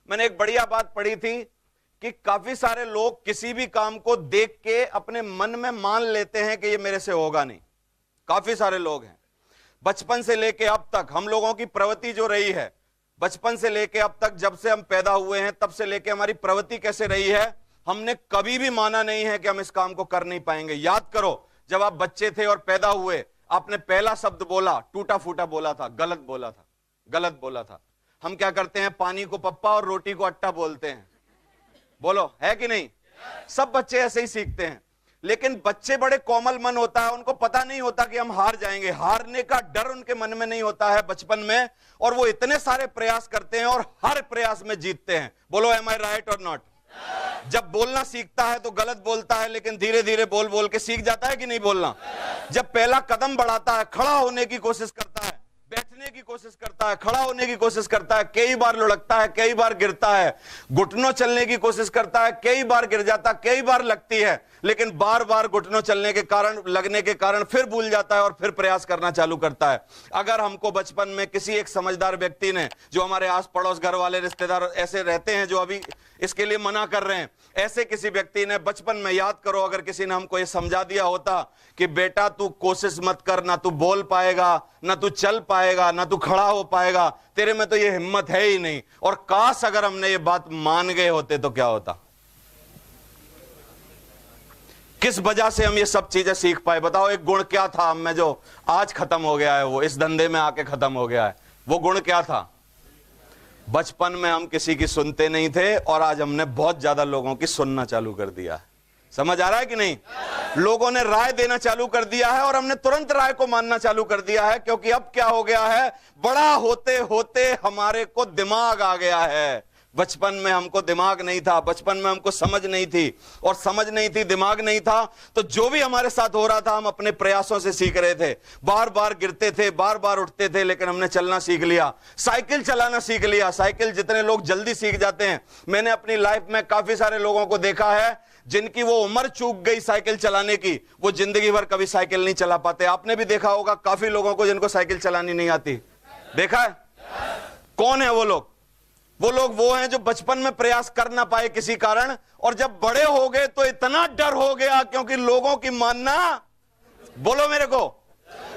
मैंने एक बढ़िया बात पढ़ी थी कि काफी सारे लोग किसी भी काम को देख के अपने मन में मान लेते हैं कि ये मेरे से होगा नहीं। काफी सारे लोग हैं, बचपन से लेके अब तक हम लोगों की प्रवृत्ति जो रही है, बचपन से लेके अब तक, जब से हम पैदा हुए हैं तब से लेके हमारी प्रवृत्ति कैसे रही है, हमने कभी भी माना नहीं है कि हम इस काम को कर नहीं पाएंगे। याद करो, जब आप बच्चे थे और पैदा हुए, आपने पहला शब्द बोला, टूटा फूटा बोला था, गलत बोला था, गलत बोला था। हम क्या करते हैं, पानी को पप्पा और रोटी को अट्टा बोलते हैं। बोलो, है कि नहीं? सब बच्चे ऐसे ही सीखते हैं। लेकिन बच्चे बड़े कोमल मन होता है, उनको पता नहीं होता कि हम हार जाएंगे। हारने का डर उनके मन में नहीं होता है बचपन में, और वो इतने सारे प्रयास करते हैं और हर प्रयास में जीतते हैं। बोलो, एम आई राइट और नॉट? जब बोलना सीखता है तो गलत बोलता है, लेकिन धीरे धीरे बोल बोल के सीख जाता है कि नहीं बोलना। जब पहला कदम बढ़ाता है, खड़ा होने की कोशिश करता है, बैठने की कोशिश करता है, खड़ा होने की कोशिश करता है, कई बार लुढ़कता है, कई बार गिरता है, घुटनों चलने की कोशिश करता है, कई बार गिर जाता, कई बार लगती है, लेकिन बार बार घुटनों चलने के कारण, लगने के कारण फिर भूल जाता है और फिर प्रयास करना चालू करता है। अगर हमको बचपन में किसी एक समझदार व्यक्ति ने, जो हमारे आस पड़ोस, घर वाले, रिश्तेदार ऐसे रहते हैं जो अभी इसके लिए मना कर रहे हैं, ऐसे किसी व्यक्ति ने बचपन में, याद करो, अगर किसी ने हमको ये समझा दिया होता कि बेटा तू कोशिश मत कर, ना तू बोल पाएगा, ना तू चल पाएगा, ना तू खड़ा हो पाएगा, तेरे में तो ये हिम्मत है ही नहीं। और काश अगर हमने ये बात मान गए होते तो क्या होता। किस वजह से हम ये सब चीजें सीख पाए, बताओ। एक गुण क्या था हम में जो आज खत्म हो गया है, वो इस धंधे में आके खत्म हो गया है। वो गुण क्या था? बचपन में हम किसी की सुनते नहीं थे और आज हमने बहुत ज्यादा लोगों की सुनना चालू कर दिया है। समझ आ रहा है कि नहीं? लोगों ने राय देना चालू कर दिया है और हमने तुरंत राय को मानना चालू कर दिया है, क्योंकि अब क्या हो गया है, बड़ा होते होते हमारे को दिमाग आ गया है। बचपन में हमको दिमाग नहीं था, बचपन में हमको समझ नहीं थी, और समझ नहीं थी, दिमाग नहीं था, तो जो भी हमारे साथ हो रहा था हम अपने प्रयासों से सीख रहे थे। बार बार गिरते थे, बार बार उठते थे, लेकिन हमने चलना सीख लिया, साइकिल चलाना सीख लिया। साइकिल जितने लोग जल्दी सीख जाते हैं, मैंने अपनी लाइफ में काफी सारे लोगों को देखा है जिनकी वो उम्र चूक गई साइकिल चलाने की, वो जिंदगी भर कभी साइकिल नहीं चला पाते। आपने भी देखा होगा काफी लोगों को जिनको साइकिल चलानी नहीं आती, देखा है? कौन है वो लोग? वो लोग वो हैं जो बचपन में प्रयास कर ना पाए किसी कारण, और जब बड़े हो गए तो इतना डर हो गया, क्योंकि लोगों की मानना, बोलो मेरे को,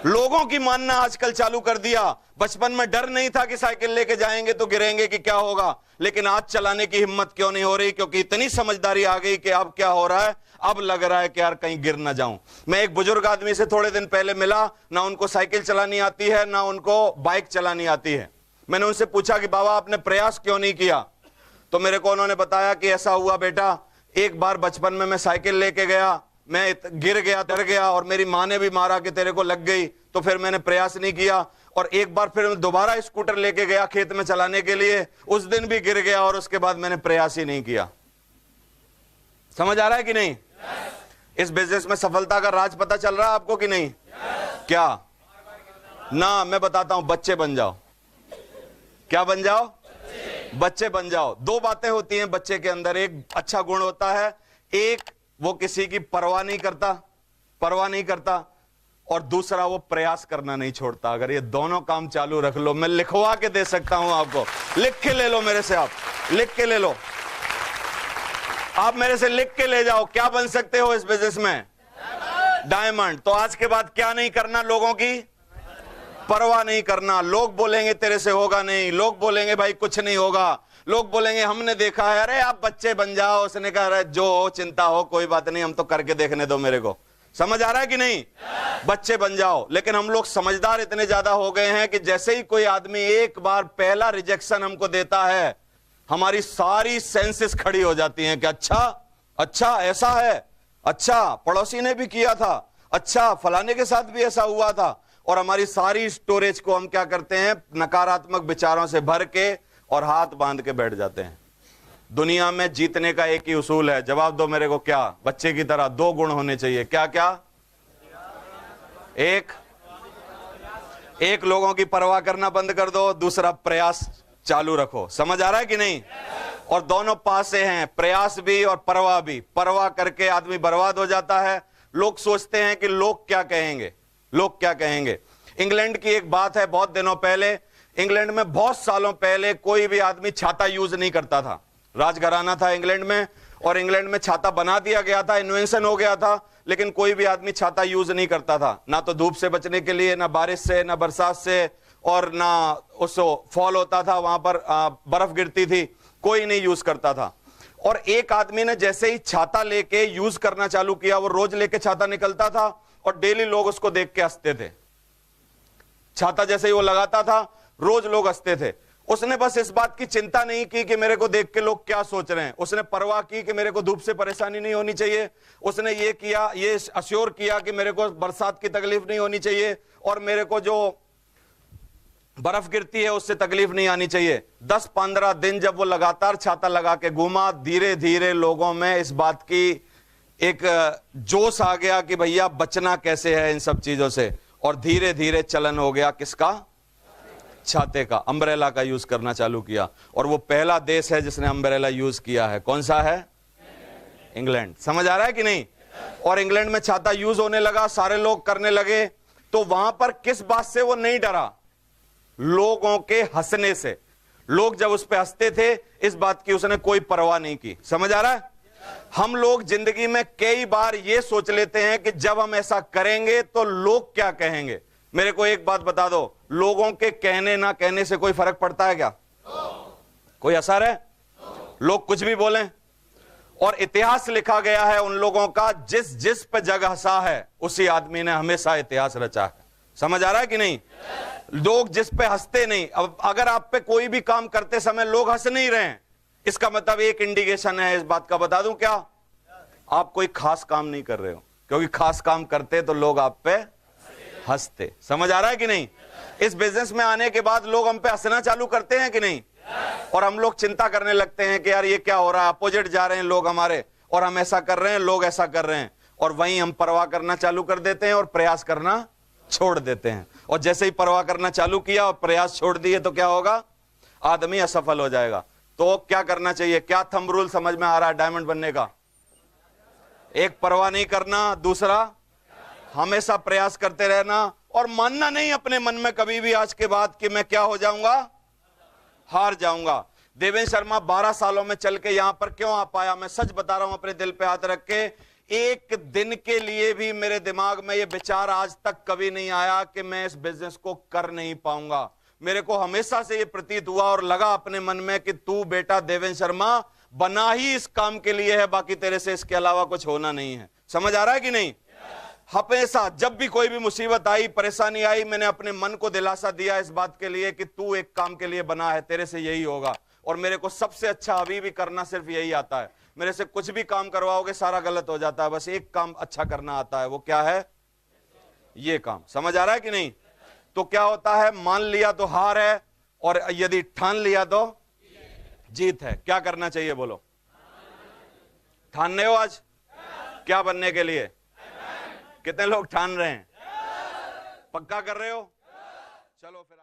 लोगों की मानना आजकल चालू कर दिया। बचपन में डर नहीं था कि साइकिल लेके जाएंगे तो गिरेंगे कि क्या होगा, लेकिन आज चलाने की हिम्मत क्यों नहीं हो रही? क्योंकि इतनी समझदारी आ गई कि अब क्या हो रहा है, अब लग रहा है कि यार कहीं गिर ना जाऊं। मैं एक बुजुर्ग आदमी से थोड़े दिन पहले मिला, ना उनको साइकिल चलानी आती है, ना उनको बाइक चलानी आती है। मैंने उनसे पूछा कि बाबा आपने प्रयास क्यों नहीं किया? तो मेरे को उन्होंने बताया कि ऐसा हुआ बेटा, एक बार बचपन में मैं साइकिल लेके गया, मैं गिर गया, डर गया, और मेरी माँ ने भी मारा कि तेरे को लग गई, तो फिर मैंने प्रयास नहीं किया। और एक बार फिर मैं दोबारा स्कूटर लेके गया खेत में चलाने के लिए, उस दिन भी गिर गया, और उसके बाद मैंने प्रयास ही नहीं किया। समझ आ रहा है कि नहीं? इस बिजनेस में सफलता का राज पता चल रहा है आपको कि नहीं? क्या ना, मैं बताता हूं, बच्चे बन जाओ। क्या बन जाओ? बच्चे बन जाओ। दो बातें होती हैं बच्चे के अंदर, एक अच्छा गुण होता है, एक वो किसी की परवाह नहीं करता, परवाह नहीं करता, और दूसरा वो प्रयास करना नहीं छोड़ता। अगर ये दोनों काम चालू रख लो, मैं लिखवा के दे सकता हूं आपको, लिख के ले लो मेरे से, आप लिख के ले लो, आप मेरे से लिख के ले जाओ। क्या बन सकते हो इस बिजनेस में? डायमंड। तो आज के बाद क्या नहीं करना? लोगों की परवाह नहीं करना। लोग बोलेंगे तेरे से होगा नहीं, लोग बोलेंगे भाई कुछ नहीं होगा, लोग बोलेंगे हमने देखा है, अरे आप बच्चे बन जाओ। उसने कहा अरे जो हो, चिंता हो, कोई बात नहीं, हम तो करके देखने दो मेरे को। समझ आ रहा है कि नहीं? बच्चे बन जाओ। लेकिन हम लोग समझदार इतने ज्यादा हो गए हैं कि जैसे ही कोई आदमी एक बार पहला रिजेक्शन हमको देता है, हमारी सारी सेंसेस खड़ी हो जाती हैं कि अच्छा ऐसा है, अच्छा पड़ोसी ने भी किया था, अच्छा फलाने के साथ भी ऐसा हुआ था, और हमारी सारी स्टोरेज को हम क्या करते हैं, नकारात्मक विचारों से भर के और हाथ बांध के बैठ जाते हैं। दुनिया में जीतने का एक ही उसूल है, जवाब दो मेरे को, क्या? बच्चे की तरह दो गुण होने चाहिए। क्या क्या? एक लोगों की परवाह करना बंद कर दो, दूसरा प्रयास चालू रखो। समझ आ रहा है कि नहीं? और दोनों पास से हैं, प्रयास भी और परवाह भी। परवाह करके आदमी बर्बाद हो जाता है। लोग सोचते हैं कि लोग क्या कहेंगे, लोग क्या कहेंगे। इंग्लैंड की एक बात है, बहुत दिनों पहले इंग्लैंड में बहुत सालों पहले कोई भी आदमी छाता यूज नहीं करता था। राजघराना था इंग्लैंड में, और इंग्लैंड में छाता बना दिया गया था, इन्वेंशन हो गया था, लेकिन कोई भी आदमी छाता यूज नहीं करता था, ना तो धूप से बचने के लिए, ना बारिश से, ना बरसात से, और ना उसको फॉल होता था, वहां पर बर्फ गिरती थी, कोई नहीं यूज करता था। और एक आदमी ने जैसे ही छाता लेके यूज करना चालू किया, वो रोज लेके छाता निकलता था और डेली लोग उसको देख के हंसते थे। छाता जैसे ही वो लगाता था, रोज लोग हंसते थे। उसने बस इस बात की चिंता नहीं की कि मेरे को देख के लोग क्या सोच रहे हैं, उसने परवाह की कि मेरे को धूप से परेशानी नहीं होनी चाहिए, उसने ये किया, ये अश्योर किया कि मेरे को बरसात की तकलीफ नहीं होनी चाहिए, और मेरे को जो बर्फ गिरती है उससे तकलीफ नहीं आनी चाहिए। 10-15 दिन जब वो लगातार छाता लगा के घूमा, धीरे धीरे लोगों में इस बात की एक जोश आ गया कि भैया बचना कैसे है इन सब चीजों से, और धीरे धीरे चलन हो गया किसका? छाते का, अम्ब्रेला का यूज करना चालू किया। और वो पहला देश है जिसने अम्ब्रेला यूज किया है। कौन सा है? इंग्लैंड। समझ आ रहा है कि नहीं? और इंग्लैंड में छाता यूज होने लगा, सारे लोग करने लगे, तो वहां पर किस बात से वो नहीं डरा? लोगों के हंसने से। लोग जब उस पर हंसते थे, इस बात की उसने कोई परवाह नहीं की। समझ आ रहा है? हम लोग जिंदगी में कई बार ये सोच लेते हैं कि जब हम ऐसा करेंगे तो लोग क्या कहेंगे। मेरे को एक बात बता दो, लोगों के कहने ना कहने से कोई फर्क पड़ता है क्या? कोई असर है? लोग कुछ भी बोलें, और इतिहास लिखा गया है उन लोगों का जिस जिस पे जग हंसा है उसी आदमी ने हमेशा इतिहास रचा है। समझ आ रहा है कि नहीं? लोग जिस पे हंसते नहीं। अब अगर आप पे कोई भी काम करते समय लोग हंस नहीं रहे हैं, इसका मतलब एक इंडिकेशन है इस बात का, बता दूं क्या? आप कोई खास काम नहीं कर रहे हो, क्योंकि खास काम करते तो लोग आप पे हंसते। समझ आ रहा है कि नहीं? इस बिजनेस में आने के बाद लोग हम पे हंसना चालू करते हैं कि नहीं? और हम लोग चिंता करने लगते हैं कि यार ये क्या हो रहा है, अपोजिट जा रहे हैं लोग हमारे, और हम ऐसा कर रहे हैं, लोग ऐसा कर रहे हैं, और वहीं हम परवाह करना चालू कर देते हैं और प्रयास करना छोड़ देते हैं। और जैसे ही परवाह करना चालू किया और प्रयास छोड़ दिए तो क्या होगा? आदमी असफल हो जाएगा। तो क्या करना चाहिए? क्या थंब रूल समझ में आ रहा है डायमंड बनने का? एक, परवाह नहीं करना, दूसरा हमेशा प्रयास करते रहना, और मानना नहीं अपने मन में कभी भी आज के बाद कि मैं क्या हो जाऊंगा? हार जाऊंगा। देवेंद्र शर्मा 12 सालों में चल के यहां पर क्यों आ पाया? मैं सच बता रहा हूं अपने दिल पे हाथ रख के, एक दिन के लिए भी मेरे दिमाग में यह विचार आज तक कभी नहीं आया कि मैं इस बिजनेस को कर नहीं पाऊंगा। मेरे को हमेशा से यह प्रतीत हुआ और लगा अपने मन में कि तू बेटा देवेंद्र शर्मा बना ही इस काम के लिए है, बाकी तेरे से इसके अलावा कुछ होना नहीं है। समझ आ रहा है कि नहीं? हमेशा जब भी कोई भी मुसीबत आई, परेशानी आई, मैंने अपने मन को दिलासा दिया इस बात के लिए कि तू एक काम के लिए बना है, तेरे से यही होगा। और मेरे को सबसे अच्छा अभी भी करना सिर्फ यही आता है। मेरे से कुछ भी काम करवाओगे सारा गलत हो जाता है, बस एक काम अच्छा करना आता है। वो क्या है? ये काम। समझ आ रहा है कि नहीं? तो क्या होता है? मान लिया तो हार है, और यदि ठान लिया तो जीत है। क्या करना चाहिए बोलो? ठान रहे हो आज क्या बनने के लिए? कितने लोग ठान रहे हैं? पक्का कर रहे हो? चलो फिर।